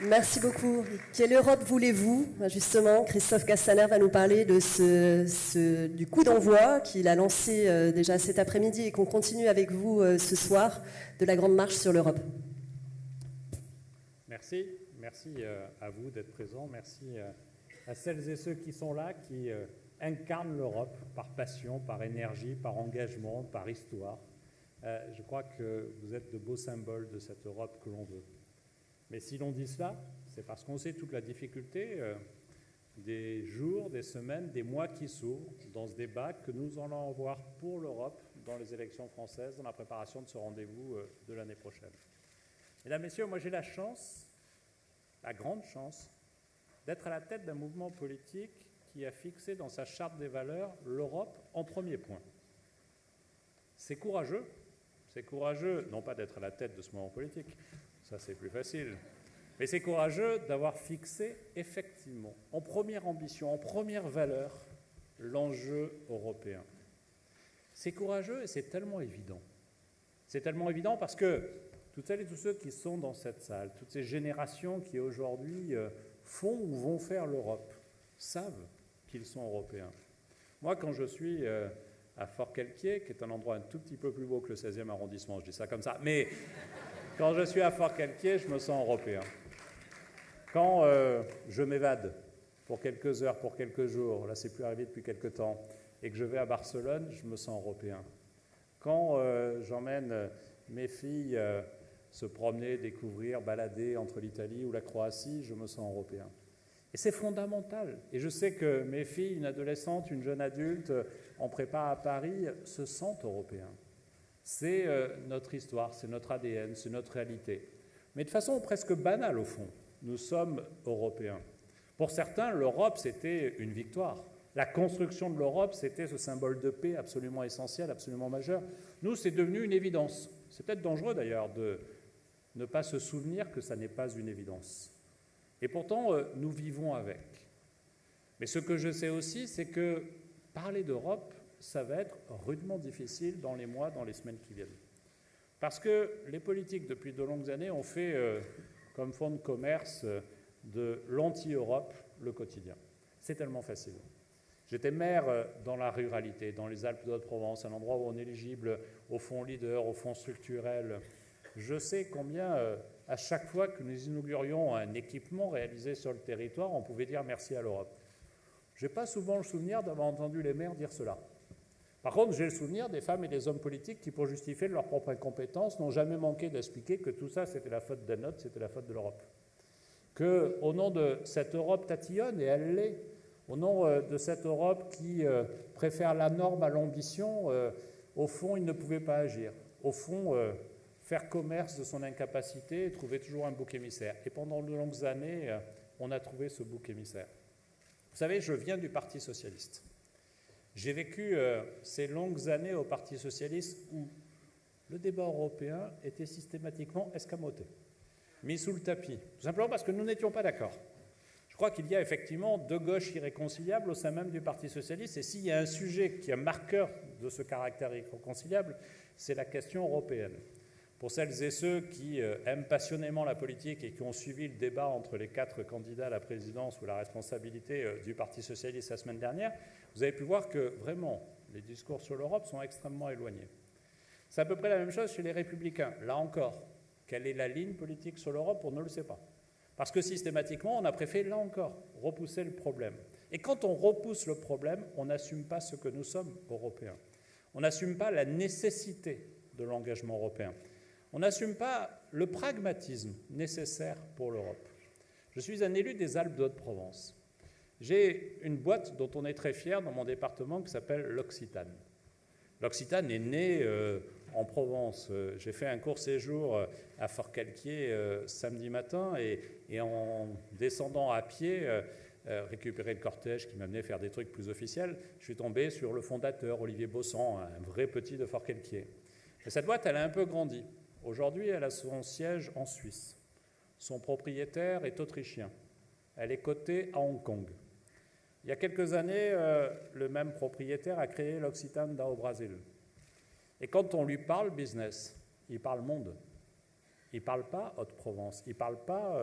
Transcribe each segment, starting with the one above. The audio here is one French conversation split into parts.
Merci beaucoup. Quelle Europe voulez-vous? Justement, Christophe Castaner va nous parler de du coup d'envoi qu'il a lancé déjà cet après-midi et qu'on continue avec vous ce soir de la Grande Marche sur l'Europe. Merci. Merci à vous d'être présents. Merci à celles et ceux qui sont là, qui incarnent l'Europe par passion, par énergie, par engagement, par histoire. Je crois que vous êtes de beaux symboles de cette Europe que l'on veut. Mais si l'on dit cela, c'est parce qu'on sait toute la difficulté des jours, des semaines, des mois qui s'ouvrent dans ce débat que nous allons avoir pour l'Europe dans les élections françaises, dans la préparation de ce rendez-vous de l'année prochaine. Mesdames, Messieurs, moi j'ai la chance, la grande chance, d'être à la tête d'un mouvement politique qui a fixé dans sa charte des valeurs l'Europe en premier point. C'est courageux, non pas d'être à la tête de ce mouvement politique, ça c'est plus facile, mais c'est courageux d'avoir fixé effectivement en première ambition, en première valeur, l'enjeu européen. C'est courageux et c'est tellement évident. C'est tellement évident parce que toutes celles et tous ceux qui sont dans cette salle, toutes ces générations qui aujourd'hui font ou vont faire l'Europe, savent qu'ils sont européens. Moi, quand je suis à Forcalquier, qui est un endroit un tout petit peu plus beau que le 16e arrondissement, je dis ça comme ça, mais quand je suis à Forcalquier, je me sens européen. Quand je m'évade pour quelques heures, pour quelques jours, là c'est plus arrivé depuis quelques temps, et que je vais à Barcelone, je me sens européen. Quand j'emmène mes filles se promener, découvrir, balader entre l'Italie ou la Croatie, je me sens européen. Et c'est fondamental. Et je sais que mes filles, une adolescente, une jeune adulte, en prépa à Paris, se sentent européens. C'est notre histoire, c'est notre ADN, c'est notre réalité. Mais de façon presque banale au fond, nous sommes européens. Pour certains, l'Europe, c'était une victoire. La construction de l'Europe, c'était ce symbole de paix absolument essentiel, absolument majeur. Nous, c'est devenu une évidence. C'est peut-être dangereux d'ailleurs de ne pas se souvenir que ça n'est pas une évidence. Et pourtant, nous vivons avec. Mais ce que je sais aussi, c'est que parler d'Europe, ça va être rudement difficile dans les mois, dans les semaines qui viennent. Parce que les politiques, depuis de longues années, ont fait, comme fonds de commerce, de l'anti-Europe le quotidien. C'est tellement facile. J'étais maire dans la ruralité, dans les Alpes de Haute-Provence, un endroit où on est éligible au fonds Leader, au fonds structurel. Je sais combien, à chaque fois que nous inaugurions un équipement réalisé sur le territoire, on pouvait dire merci à l'Europe. Je n'ai pas souvent le souvenir d'avoir entendu les maires dire cela. Par contre, j'ai le souvenir des femmes et des hommes politiques qui, pour justifier leur propre incompétence, n'ont jamais manqué d'expliquer que tout ça, c'était la faute d'un autre, c'était la faute de l'Europe. Qu'au nom de cette Europe tatillonne, et elle l'est, au nom de cette Europe qui préfère la norme à l'ambition, au fond, il ne pouvait pas agir. Au fond, faire commerce de son incapacité et trouver toujours un bouc émissaire. Et pendant de longues années, on a trouvé ce bouc émissaire. Vous savez, je viens du Parti socialiste. J'ai vécu ces longues années au Parti socialiste où le débat européen était systématiquement escamoté, mis sous le tapis, tout simplement parce que nous n'étions pas d'accord. Je crois qu'il y a effectivement deux gauches irréconciliables au sein même du Parti socialiste, et s'il y a un sujet qui est un marqueur de ce caractère irréconciliable, c'est la question européenne. Pour celles et ceux qui aiment passionnément la politique et qui ont suivi le débat entre les 4 candidats à la présidence ou la responsabilité du Parti socialiste la semaine dernière, vous avez pu voir que vraiment les discours sur l'Europe sont extrêmement éloignés. C'est à peu près la même chose chez les Républicains. Là encore, quelle est la ligne politique sur l'Europe? On ne le sait pas. Parce que systématiquement, on a préféré, là encore, repousser le problème. Et quand on repousse le problème, on n'assume pas ce que nous sommes, Européens. On n'assume pas la nécessité de l'engagement européen. On n'assume pas le pragmatisme nécessaire pour l'Europe. Je suis un élu des Alpes de Haute-Provence. J'ai une boîte dont on est très fier dans mon département qui s'appelle l'Occitane. L'Occitane est née en Provence. J'ai fait un court séjour à Forcalquier samedi matin et en descendant à pied, récupérer le cortège qui m'amenait faire des trucs plus officiels, je suis tombé sur le fondateur, Olivier Bossan, un vrai petit de Forcalquier. Et cette boîte, elle a un peu grandi. Aujourd'hui, elle a son siège en Suisse. Son propriétaire est autrichien. Elle est cotée à Hong Kong. Il y a quelques années, le même propriétaire a créé l'Occitane au Brésil. Et quand on lui parle business, il parle monde. Il ne parle pas Haute-Provence. Il ne parle pas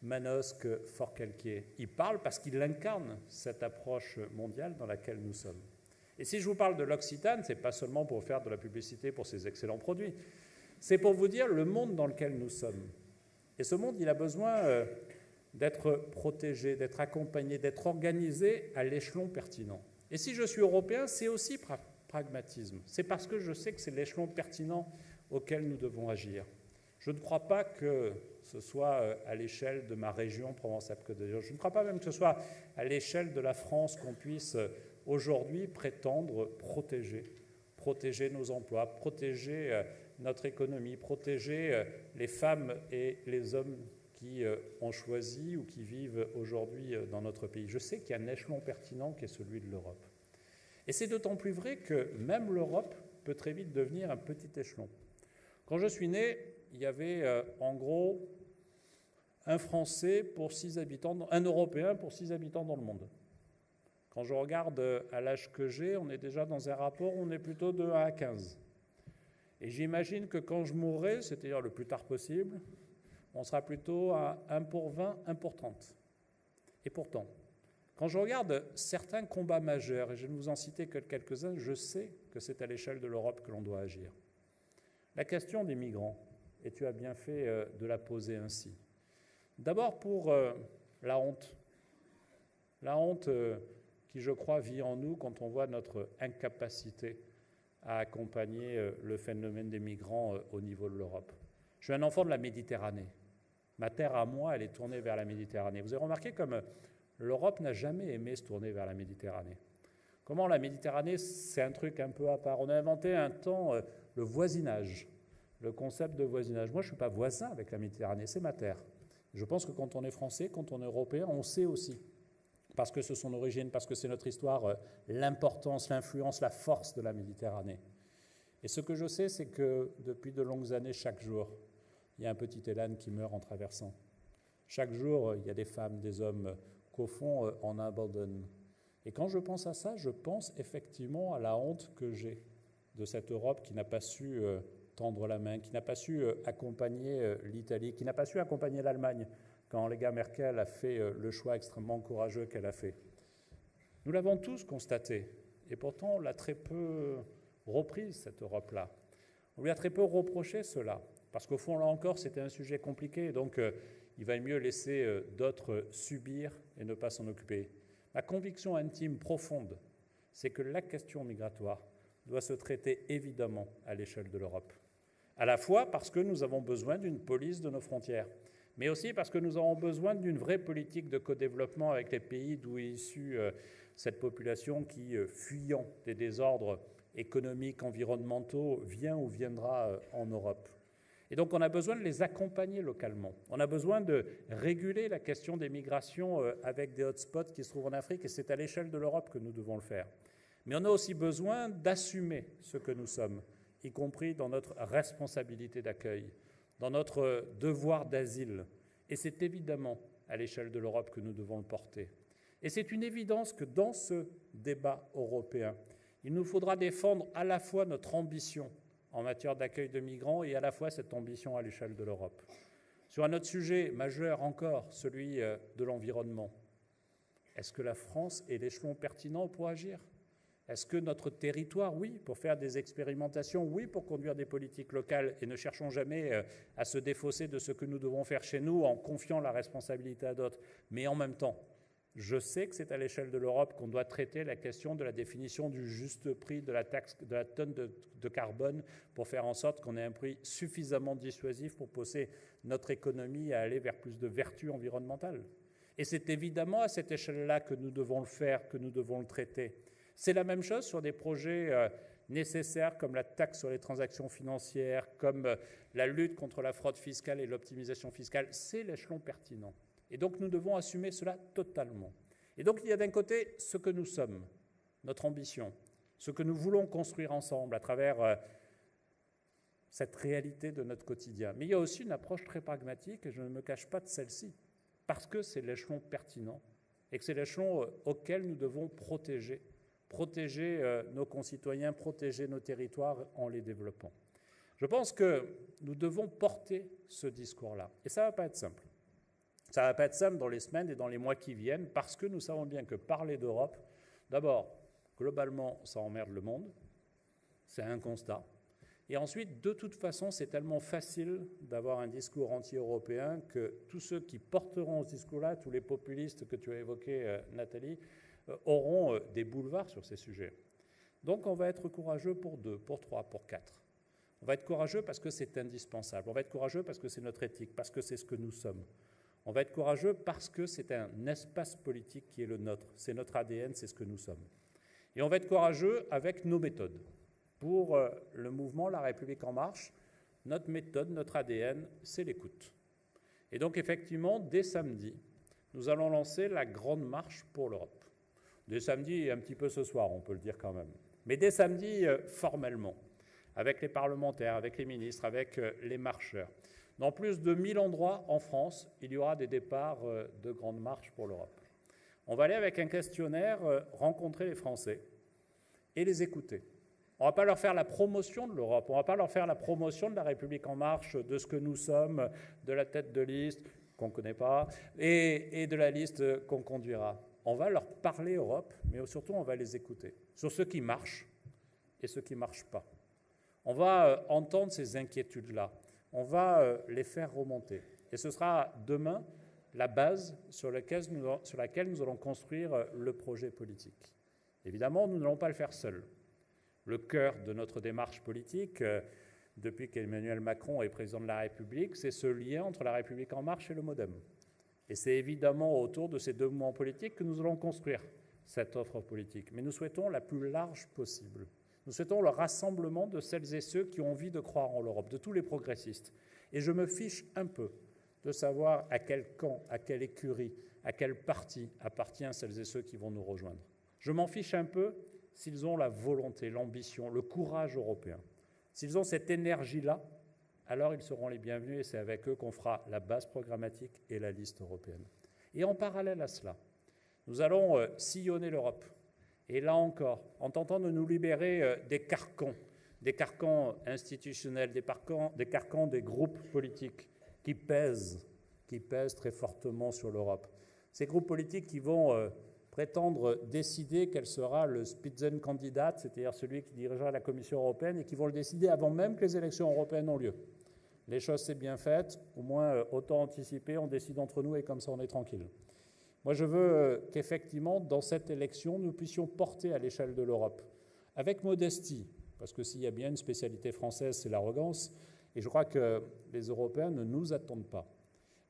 Manosque, Forcalquier. Il parle parce qu'il incarne cette approche mondiale dans laquelle nous sommes. Et si je vous parle de l'Occitane, ce n'est pas seulement pour faire de la publicité pour ses excellents produits, c'est pour vous dire le monde dans lequel nous sommes. Et ce monde, il a besoin d'être protégé, d'être accompagné, d'être organisé à l'échelon pertinent. Et si je suis européen, c'est aussi pragmatisme. C'est parce que je sais que c'est l'échelon pertinent auquel nous devons agir. Je ne crois pas que ce soit à l'échelle de ma région Provence-Alpes-Côte d'Azur. Je ne crois pas même que ce soit à l'échelle de la France qu'on puisse aujourd'hui prétendre protéger nos emplois, protéger notre économie, protéger les femmes et les hommes qui ont choisi ou qui vivent aujourd'hui dans notre pays. Je sais qu'il y a un échelon pertinent qui est celui de l'Europe. Et c'est d'autant plus vrai que même l'Europe peut très vite devenir un petit échelon. Quand je suis né, il y avait en gros un Français pour 6 habitants, un Européen pour 6 habitants dans le monde. Quand je regarde à l'âge que j'ai, on est déjà dans un rapport où on est plutôt de 1 à 15. Et j'imagine que quand je mourrai, c'est-à-dire le plus tard possible, on sera plutôt à 1 pour 20, 1 pour 30. Et pourtant, quand je regarde certains combats majeurs, et je vais vous en citer que quelques-uns, je sais que c'est à l'échelle de l'Europe que l'on doit agir. La question des migrants, et tu as bien fait de la poser ainsi. D'abord pour la honte. La honte qui, je crois, vit en nous quand on voit notre incapacité à accompagner le phénomène des migrants au niveau de l'Europe. Je suis un enfant de la Méditerranée. Ma terre à moi, elle est tournée vers la Méditerranée. Vous avez remarqué comme l'Europe n'a jamais aimé se tourner vers la Méditerranée. Comment la Méditerranée, c'est un truc un peu à part. On a inventé un temps le voisinage, le concept de voisinage. Moi, je ne suis pas voisin avec la Méditerranée, c'est ma terre. Je pense que quand on est français, quand on est européen, on sait aussi, parce que ce sont nos origines, parce que c'est notre histoire, l'importance, l'influence, la force de la Méditerranée. Et ce que je sais, c'est que depuis de longues années, chaque jour, il y a un petit Elan qui meurt en traversant. Chaque jour, il y a des femmes, des hommes qu'au fond, on abandonne. Et quand je pense à ça, je pense effectivement à la honte que j'ai de cette Europe qui n'a pas su tendre la main, qui n'a pas su accompagner l'Italie, qui n'a pas su accompagner l'Allemagne quand Angela Merkel a fait le choix extrêmement courageux qu'elle a fait. Nous l'avons tous constaté, et pourtant on l'a très peu reprise, cette Europe-là. On lui a très peu reproché cela, parce qu'au fond, là encore, c'était un sujet compliqué, donc il va mieux laisser d'autres subir et ne pas s'en occuper. Ma conviction intime profonde, c'est que la question migratoire doit se traiter évidemment à l'échelle de l'Europe. À la fois parce que nous avons besoin d'une police de nos frontières, mais aussi parce que nous avons besoin d'une vraie politique de co-développement avec les pays d'où est issue cette population qui, fuyant des désordres économiques, environnementaux, vient ou viendra en Europe. Et donc on a besoin de les accompagner localement. On a besoin de réguler la question des migrations avec des hotspots qui se trouvent en Afrique, et c'est à l'échelle de l'Europe que nous devons le faire. Mais on a aussi besoin d'assumer ce que nous sommes, y compris dans notre responsabilité d'accueil, dans notre devoir d'asile. Et c'est évidemment à l'échelle de l'Europe que nous devons le porter. Et c'est une évidence que dans ce débat européen, il nous faudra défendre à la fois notre ambition en matière d'accueil de migrants et à la fois cette ambition à l'échelle de l'Europe. Sur un autre sujet majeur encore, celui de l'environnement, est-ce que la France est l'échelon pertinent pour agir ? Est-ce que notre territoire, oui, pour faire des expérimentations, oui, pour conduire des politiques locales, et ne cherchons jamais à se défausser de ce que nous devons faire chez nous en confiant la responsabilité à d'autres, mais en même temps, je sais que c'est à l'échelle de l'Europe qu'on doit traiter la question de la définition du juste prix de la taxe, de la tonne de carbone, pour faire en sorte qu'on ait un prix suffisamment dissuasif pour pousser notre économie à aller vers plus de vertu environnementale. Et c'est évidemment à cette échelle-là que nous devons le faire, que nous devons le traiter. C'est la même chose sur des projets nécessaires comme la taxe sur les transactions financières, comme la lutte contre la fraude fiscale et l'optimisation fiscale. C'est l'échelon pertinent. Et donc nous devons assumer cela totalement. Et donc il y a d'un côté ce que nous sommes, notre ambition, ce que nous voulons construire ensemble à travers cette réalité de notre quotidien. Mais il y a aussi une approche très pragmatique, et je ne me cache pas de celle-ci, parce que c'est l'échelon pertinent et que c'est l'échelon auquel nous devons protéger nos concitoyens, protéger nos territoires en les développant. Je pense que nous devons porter ce discours-là. Et ça ne va pas être simple. Ça ne va pas être simple dans les semaines et dans les mois qui viennent, parce que nous savons bien que parler d'Europe, d'abord, globalement, ça emmerde le monde, c'est un constat. Et ensuite, de toute façon, c'est tellement facile d'avoir un discours anti-européen que tous ceux qui porteront ce discours-là, tous les populistes que tu as évoqués, Nathalie, auront des boulevards sur ces sujets. Donc on va être courageux pour 2, pour 3, pour 4. On va être courageux parce que c'est indispensable. On va être courageux parce que c'est notre éthique, parce que c'est ce que nous sommes. On va être courageux parce que c'est un espace politique qui est le nôtre. C'est notre ADN, c'est ce que nous sommes. Et on va être courageux avec nos méthodes. Pour le mouvement La République En Marche, notre méthode, notre ADN, c'est l'écoute. Et donc effectivement, dès samedi, nous allons lancer la grande marche pour l'Europe. Dès samedi et un petit peu ce soir, on peut le dire quand même. Mais dès samedi, formellement, avec les parlementaires, avec les ministres, avec les marcheurs. Dans plus de 1000 endroits en France, il y aura des départs de grandes marches pour l'Europe. On va aller avec un questionnaire, rencontrer les Français et les écouter. On ne va pas leur faire la promotion de l'Europe, on ne va pas leur faire la promotion de La République En Marche, de ce que nous sommes, de la tête de liste qu'on ne connaît pas, et de la liste qu'on conduira. On va leur parler Europe, mais surtout on va les écouter sur ce qui marche et ce qui ne marche pas. On va entendre ces inquiétudes-là, on va les faire remonter. Et ce sera demain la base sur laquelle nous allons construire le projet politique. Évidemment, nous n'allons pas le faire seuls. Le cœur de notre démarche politique, depuis qu'Emmanuel Macron est président de la République, c'est ce lien entre La République En Marche et le MoDem. Et c'est évidemment autour de ces deux mouvements politiques que nous allons construire cette offre politique. Mais nous souhaitons la plus large possible. Nous souhaitons le rassemblement de celles et ceux qui ont envie de croire en l'Europe, de tous les progressistes. Et je me fiche un peu de savoir à quel camp, à quelle écurie, à quel parti appartiennent celles et ceux qui vont nous rejoindre. Je m'en fiche un peu s'ils ont la volonté, l'ambition, le courage européen. S'ils ont cette énergie-là, alors ils seront les bienvenus et c'est avec eux qu'on fera la base programmatique et la liste européenne. Et en parallèle à cela, nous allons sillonner l'Europe. Et là encore, en tentant de nous libérer des carcans institutionnels, des carcans des groupes politiques qui pèsent très fortement sur l'Europe. Ces groupes politiques qui vont prétendre décider quel sera le Spitzenkandidat, c'est-à-dire celui qui dirigera la Commission européenne, et qui vont le décider avant même que les élections européennes ont lieu. Les choses, c'est bien fait, au moins autant anticiper, on décide entre nous et comme ça on est tranquille. Moi, je veux qu'effectivement, dans cette élection, nous puissions porter à l'échelle de l'Europe, avec modestie, parce que s'il y a bien une spécialité française, c'est l'arrogance, et je crois que les Européens ne nous attendent pas.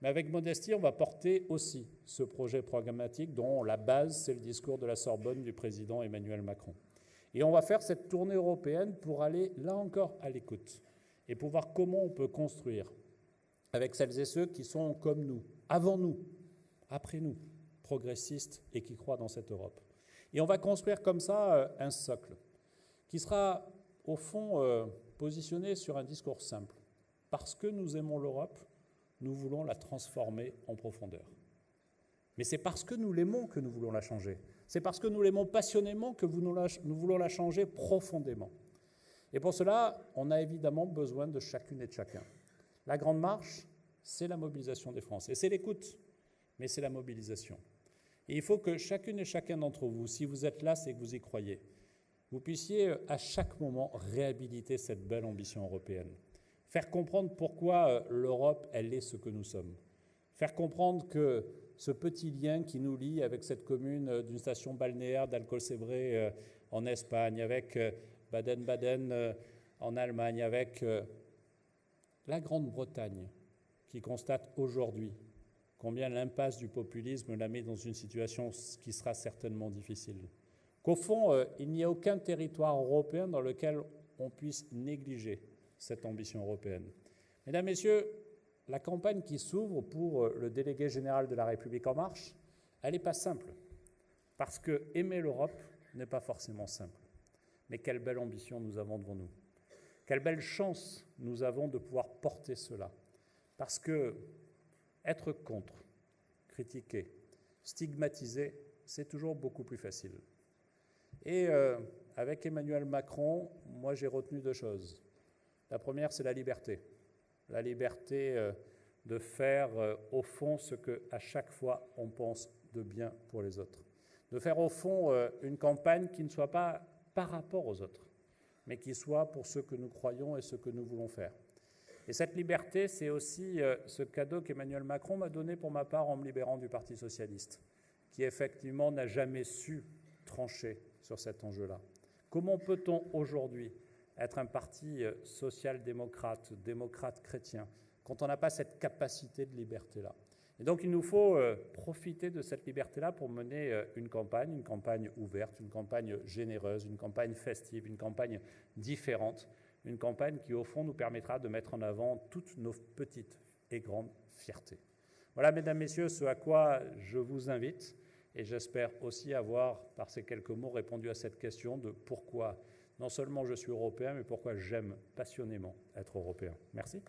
Mais avec modestie, on va porter aussi ce projet programmatique dont la base, c'est le discours de la Sorbonne du président Emmanuel Macron. Et on va faire cette tournée européenne pour aller, là encore, à l'écoute et pour voir comment on peut construire avec celles et ceux qui sont comme nous, avant nous, après nous, progressistes et qui croient dans cette Europe. Et on va construire comme ça un socle qui sera, au fond, positionné sur un discours simple. Parce que nous aimons l'Europe, nous voulons la transformer en profondeur. Mais c'est parce que nous l'aimons que nous voulons la changer. C'est parce que nous l'aimons passionnément que nous voulons la changer profondément. Et pour cela, on a évidemment besoin de chacune et de chacun. La Grande Marche, c'est la mobilisation des Français. C'est l'écoute, mais c'est la mobilisation. Et il faut que chacune et chacun d'entre vous, si vous êtes là, c'est que vous y croyez, vous puissiez à chaque moment réhabiliter cette belle ambition européenne. Faire comprendre pourquoi l'Europe, elle est ce que nous sommes. Faire comprendre que ce petit lien qui nous lie avec cette commune d'une station balnéaire d'Alcossebre en Espagne, avec Baden-Baden en Allemagne, avec la Grande-Bretagne, qui constate aujourd'hui combien l'impasse du populisme la met dans une situation qui sera certainement difficile. Qu'au fond, il n'y a aucun territoire européen dans lequel on puisse négliger cette ambition européenne. Mesdames, Messieurs, la campagne qui s'ouvre pour le délégué général de La République En Marche, elle n'est pas simple, parce que aimer l'Europe n'est pas forcément simple. Mais quelle belle ambition nous avons devant nous. Quelle belle chance nous avons de pouvoir porter cela. Parce que être contre, critiquer, stigmatiser, c'est toujours beaucoup plus facile. Et avec Emmanuel Macron, moi j'ai retenu deux choses. La première, c'est la liberté de faire au fond ce qu'à chaque fois on pense de bien pour les autres. De faire au fond une campagne qui ne soit pas par rapport aux autres, mais qui soit pour ce que nous croyons et ce que nous voulons faire. Et cette liberté, c'est aussi ce cadeau qu'Emmanuel Macron m'a donné pour ma part en me libérant du Parti socialiste, qui effectivement n'a jamais su trancher sur cet enjeu-là. Comment peut-on aujourd'hui être un parti social-démocrate, démocrate chrétien, quand on n'a pas cette capacité de liberté-là? Et donc il nous faut profiter de cette liberté-là pour mener une campagne ouverte, une campagne généreuse, une campagne festive, une campagne différente, une campagne qui au fond nous permettra de mettre en avant toutes nos petites et grandes fiertés. Voilà, mesdames, messieurs, ce à quoi je vous invite, et j'espère aussi avoir, par ces quelques mots, répondu à cette question de pourquoi non seulement je suis européen, mais pourquoi j'aime passionnément être européen. Merci.